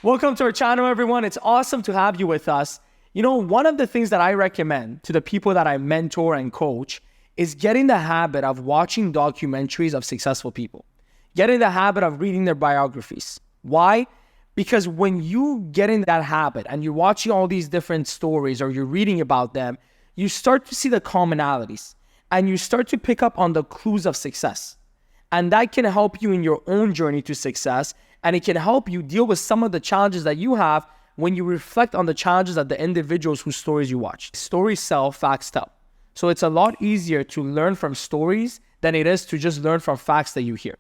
Welcome to our channel, everyone. It's awesome to have you with us. You know, one of the things that I recommend to the people that I mentor and coach is getting the habit of watching documentaries of successful people. Getting the habit of reading their biographies. Why? Because when you get in that habit and you're watching all these different stories or you're reading about them, you start to see the commonalities and you start to pick up on the clues of success. And that can help you in your own journey to success, and it can help you deal with some of the challenges that you have when you reflect on the challenges of the individuals whose stories you watch. Stories sell, facts tell. So it's a lot easier to learn from stories than it is to just learn from facts that you hear.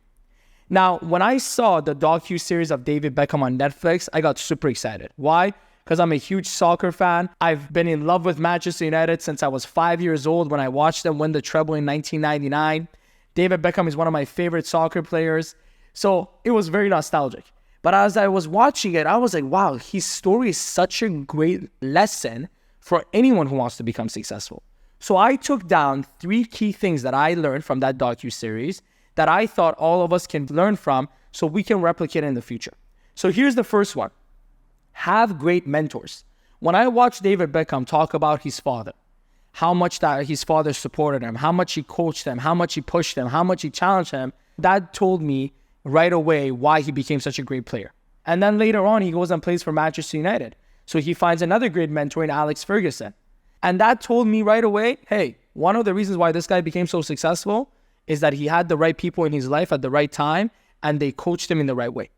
Now, when I saw the docu-series of David Beckham on Netflix, I got super excited. Why? Because I'm a huge soccer fan. I've been in love with Manchester United since I was 5 years old when I watched them win the treble in 1999. David Beckham is one of my favorite soccer players. So it was very nostalgic. But as I was watching it, I was like, wow, his story is such a great lesson for anyone who wants to become successful. So I took down 3 key things that I learned from that docu-series that I thought all of us can learn from so we can replicate it in the future. So here's the first one. Have great mentors. When I watched David Beckham talk about his father, how much that his father supported him, how much he coached him, how much he pushed him, how much he challenged him, that told me right away why he became such a great player. And then later on, he goes and plays for Manchester United. So he finds another great mentor in Alex Ferguson. And that told me right away, hey, one of the reasons why this guy became so successful is that he had the right people in his life at the right time and they coached him in the right way.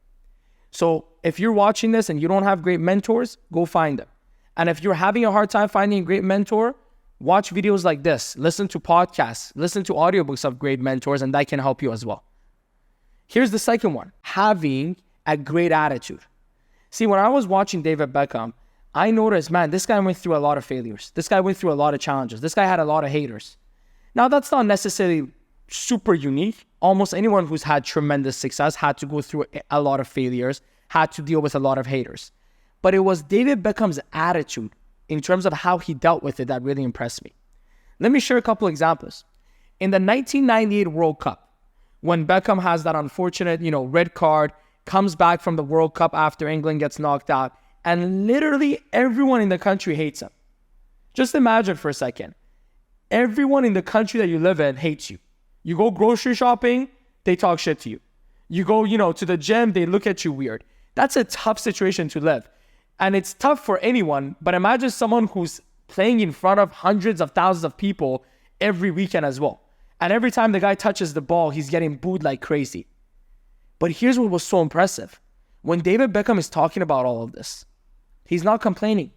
So if you're watching this and you don't have great mentors, go find them. And if you're having a hard time finding a great mentor, watch videos like this, listen to podcasts, listen to audiobooks of great mentors, and that can help you as well. Here's the second one, having a great attitude. See, when I was watching David Beckham, I noticed, man, this guy went through a lot of failures. This guy went through a lot of challenges. This guy had a lot of haters. Now, that's not necessarily super unique. Almost anyone who's had tremendous success had to go through a lot of failures, had to deal with a lot of haters. But it was David Beckham's attitude in terms of how he dealt with it that really impressed me. Let me share a couple examples. In the 1998 World Cup, when Beckham has that unfortunate, red card, comes back from the World Cup after England gets knocked out, and literally everyone in the country hates him. Just imagine for a second. Everyone in the country that you live in hates you. You go grocery shopping, they talk shit to you. You go, to the gym, they look at you weird. That's a tough situation to live. And it's tough for anyone, but imagine someone who's playing in front of hundreds of thousands of people every weekend as well. And every time the guy touches the ball, he's getting booed like crazy. But here's what was so impressive. When David Beckham is talking about all of this, he's not complaining.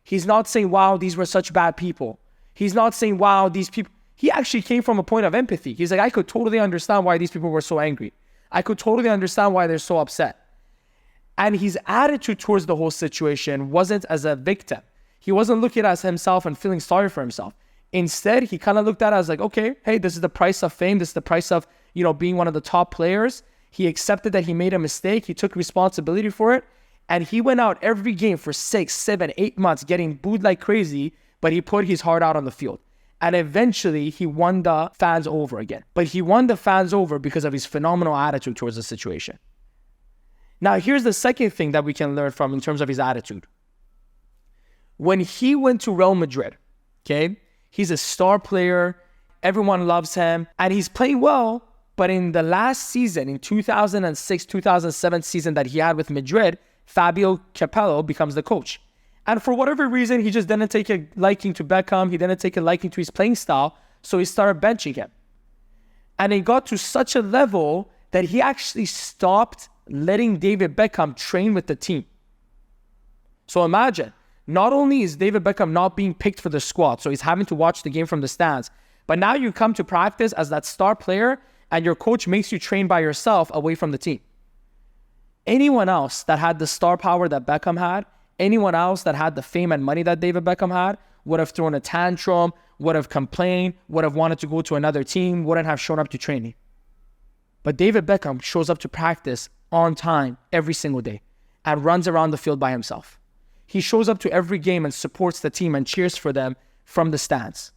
He's not saying, wow, these were such bad people. He's not saying, wow, these people. He actually came from a point of empathy. He's like, I could totally understand why these people were so angry. I could totally understand why they're so upset. And his attitude towards the whole situation wasn't as a victim. He wasn't looking at himself and feeling sorry for himself. Instead, he kind of looked at it as like, okay, hey, this is the price of fame. This is the price of, being one of the top players. He accepted that he made a mistake. He took responsibility for it. And he went out every game for 6, 7, 8 months getting booed like crazy, but he put his heart out on the field. And eventually, he won the fans over again. But he won the fans over because of his phenomenal attitude towards the situation. Now, here's the second thing that we can learn from in terms of his attitude. When he went to Real Madrid, okay, he's a star player. Everyone loves him. And he's playing well. But in the last season, in 2006-2007 season that he had with Madrid, Fabio Capello becomes the coach. And for whatever reason, he just didn't take a liking to Beckham. He didn't take a liking to his playing style. So he started benching him. And it got to such a level that he actually stopped letting David Beckham train with the team. So imagine, not only is David Beckham not being picked for the squad, so he's having to watch the game from the stands, but now you come to practice as that star player and your coach makes you train by yourself away from the team. Anyone else that had the star power that Beckham had, anyone else that had the fame and money that David Beckham had, would have thrown a tantrum, would have complained, would have wanted to go to another team, wouldn't have shown up to training. But David Beckham shows up to practice on time every single day and runs around the field by himself. He shows up to every game and supports the team and cheers for them from the stands.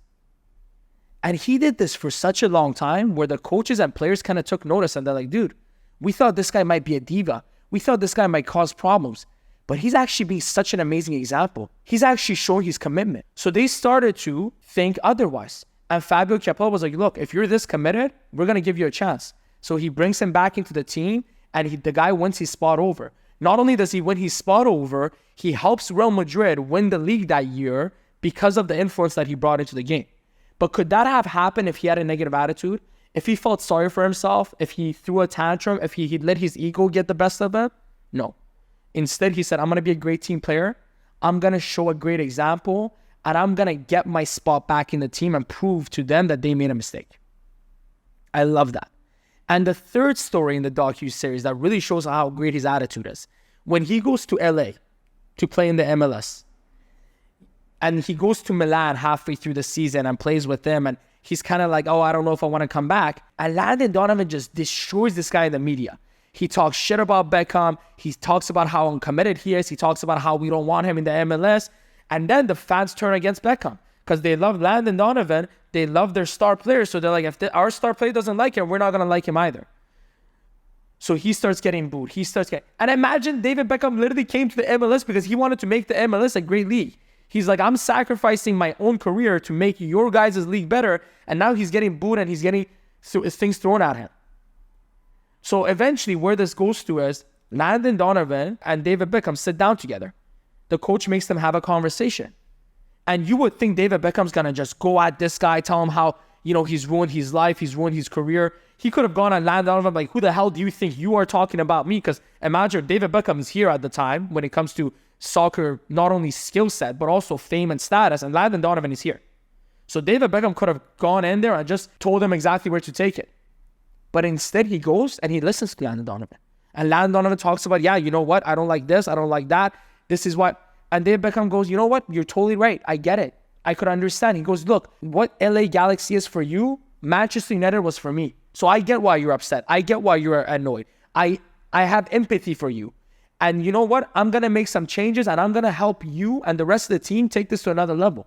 And he did this for such a long time where the coaches and players kind of took notice and they're like, dude, we thought this guy might be a diva. We thought this guy might cause problems. but he's actually being such an amazing example. He's actually showing his commitment. So they started to think otherwise. And Fabio Chiapello was like, look, if you're this committed, we're going to give you a chance. So he brings him back into the team, and the guy wins his spot over. Not only does he win his spot over, he helps Real Madrid win the league that year because of the influence that he brought into the game. But could that have happened if he had a negative attitude? If he felt sorry for himself? If he threw a tantrum? If he let his ego get the best of him? No. Instead, he said, I'm going to be a great team player. I'm going to show a great example. And I'm going to get my spot back in the team and prove to them that they made a mistake. I love that. And the third story in the docu-series that really shows how great his attitude is, when he goes to LA to play in the MLS, and he goes to Milan halfway through the season and plays with them, and he's kind of like, oh, I don't know if I want to come back. And Landon Donovan just destroys this guy in the media. He talks shit about Beckham. He talks about how uncommitted he is. He talks about how we don't want him in the MLS. And then the fans turn against Beckham because they love Landon Donovan. They love their star player. So they're like, if our star player doesn't like him, we're not going to like him either. So he starts getting booed. And imagine David Beckham literally came to the MLS because he wanted to make the MLS a great league. He's like, I'm sacrificing my own career to make your guys' league better. And now he's getting booed and he's getting things thrown at him. So eventually where this goes to is Landon Donovan and David Beckham sit down together. The coach makes them have a conversation. And you would think David Beckham's going to just go at this guy, tell him how, he's ruined his life, he's ruined his career. He could have gone and Landon Donovan like, who the hell do you think you are talking about me? Because imagine David Beckham is here at the time when it comes to soccer, not only skill set, but also fame and status. And Landon Donovan is here. So David Beckham could have gone in there and just told him exactly where to take it. But instead he goes and he listens to Landon Donovan. And Landon Donovan talks about, yeah, you know what? I don't like this. I don't like that. This is what. And David Beckham goes, you know what? You're totally right. I get it. I could understand. He goes, look, what LA Galaxy is for you, Manchester United was for me. So I get why you're upset. I get why you're annoyed. I have empathy for you. And you know what? I'm going to make some changes and I'm going to help you and the rest of the team take this to another level.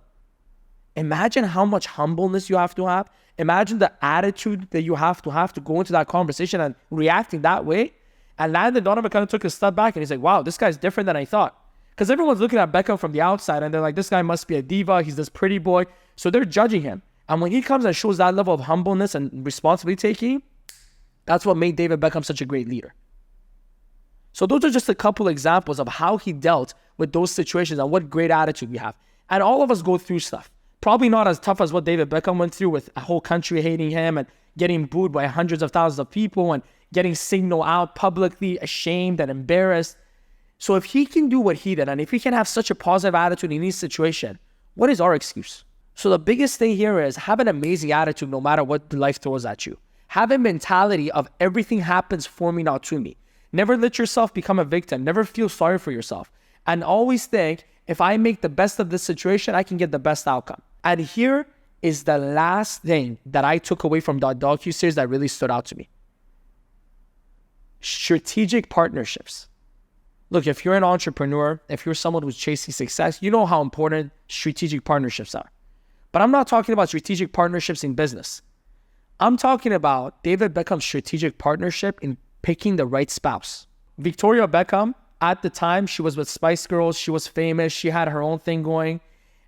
Imagine how much humbleness you have to have. Imagine the attitude that you have to go into that conversation and reacting that way. And Landon Donovan kind of took a step back and he's like, wow, this guy's different than I thought. Because everyone's looking at Beckham from the outside and they're like, this guy must be a diva. He's this pretty boy. So they're judging him. And when he comes and shows that level of humbleness and responsibility taking, that's what made David Beckham such a great leader. So those are just a couple examples of how he dealt with those situations and what great attitude we have. And all of us go through stuff. Probably not as tough as what David Beckham went through with a whole country hating him and getting booed by hundreds of thousands of people and getting signaled out publicly, ashamed and embarrassed. So if he can do what he did and if he can have such a positive attitude in each situation, what is our excuse? So the biggest thing here is have an amazing attitude no matter what life throws at you. Have a mentality of everything happens for me, not to me. Never let yourself become a victim. Never feel sorry for yourself. And always think, if I make the best of this situation, I can get the best outcome. And here is the last thing that I took away from that docu-series that really stood out to me. Strategic partnerships. Look, if you're an entrepreneur, if you're someone who's chasing success, you know how important strategic partnerships are. But I'm not talking about strategic partnerships in business. I'm talking about David Beckham's strategic partnership in picking the right spouse. Victoria Beckham, at the time, she was with Spice Girls. She was famous. She had her own thing going.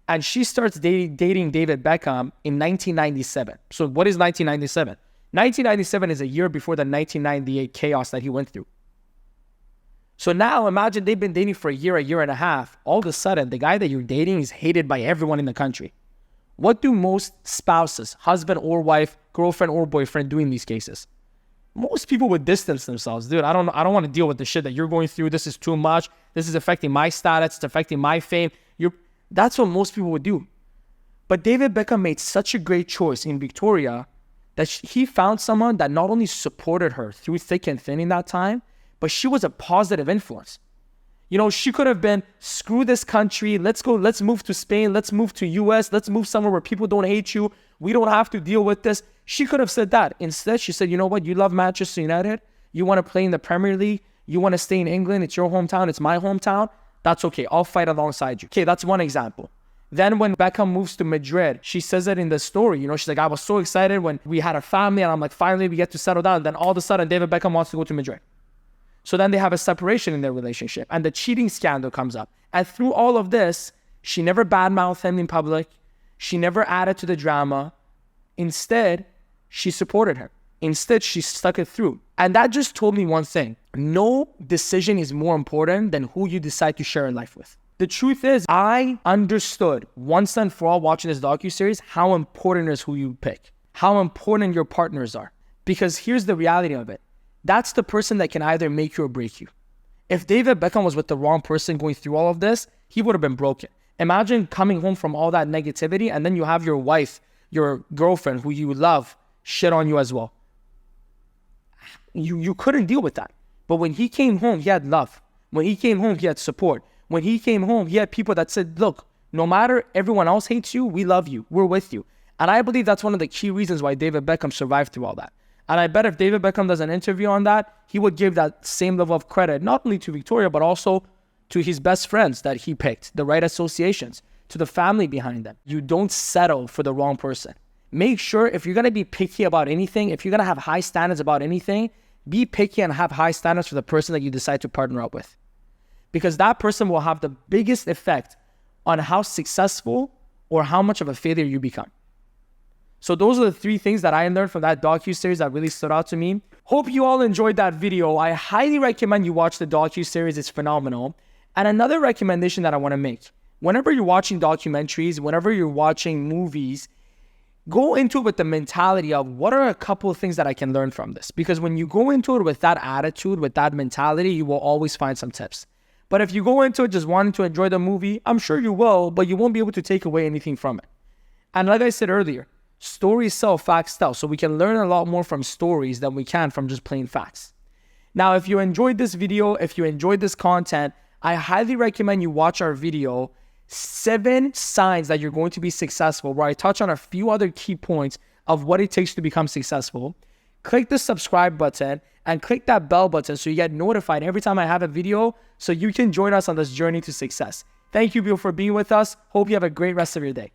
And she starts dating David Beckham in 1997. So what is 1997? 1997 is a year before the 1998 chaos that he went through. So now imagine they've been dating for a year and a half. All of a sudden, the guy that you're dating is hated by everyone in the country. What do most spouses, husband or wife, girlfriend or boyfriend, do in these cases? Most people would distance themselves. Dude, I don't want to deal with the shit that you're going through. This is too much. This is affecting my status. It's affecting my fame. That's what most people would do. But David Beckham made such a great choice in Victoria that he found someone that not only supported her through thick and thin in that time, but she was a positive influence. She could have been, screw this country. Let's move to Spain. Let's move to US. Let's move somewhere where people don't hate you. We don't have to deal with this. She could have said that. Instead, she said, you know what? You love Manchester United. You want to play in the Premier League. You want to stay in England. It's your hometown. It's my hometown. That's okay. I'll fight alongside you. Okay, that's one example. Then when Beckham moves to Madrid, she says it in the story. She's like, I was so excited when we had a family and I'm like, finally we get to settle down. And then all of a sudden, David Beckham wants to go to Madrid. So then they have a separation in their relationship and the cheating scandal comes up. And through all of this, she never badmouthed him in public. She never added to the drama. Instead, she supported her. Instead, she stuck it through. And that just told me one thing. No decision is more important than who you decide to share a life with. The truth is, I understood once and for all watching this docuseries how important is who you pick, how important your partners are. Because here's the reality of it. That's the person that can either make you or break you. If David Beckham was with the wrong person going through all of this, he would have been broken. Imagine coming home from all that negativity and then you have your wife, your girlfriend who you love, shit on you as well. You couldn't deal with that. But when he came home, he had love. When he came home, he had support. When he came home, he had people that said, look, no matter everyone else hates you, we love you. We're with you. And I believe that's one of the key reasons why David Beckham survived through all that. And I bet if David Beckham does an interview on that, he would give that same level of credit, not only to Victoria, but also to his best friends that he picked, the right associations, to the family behind them. You don't settle for the wrong person. Make sure if you're going to be picky about anything, if you're going to have high standards about anything, be picky and have high standards for the person that you decide to partner up with. Because that person will have the biggest effect on how successful or how much of a failure you become. So those are the 3 things that I learned from that docuseries that really stood out to me. Hope you all enjoyed that video. I highly recommend you watch the docuseries. It's phenomenal. And another recommendation that I want to make, whenever you're watching documentaries, whenever you're watching movies, go into it with the mentality of what are a couple of things that I can learn from this? Because when you go into it with that attitude, with that mentality, you will always find some tips. But if you go into it just wanting to enjoy the movie, I'm sure you will, but you won't be able to take away anything from it. And like I said earlier, stories sell, facts tell. So we can learn a lot more from stories than we can from just plain facts. Now, if you enjoyed this video, if you enjoyed this content, I highly recommend you watch our video, 7 signs that you're going to be successful, where I touch on a few other key points of what it takes to become successful. Click the subscribe button and click that bell button so you get notified every time I have a video so you can join us on this journey to success. Thank you for being with us. Hope you have a great rest of your day.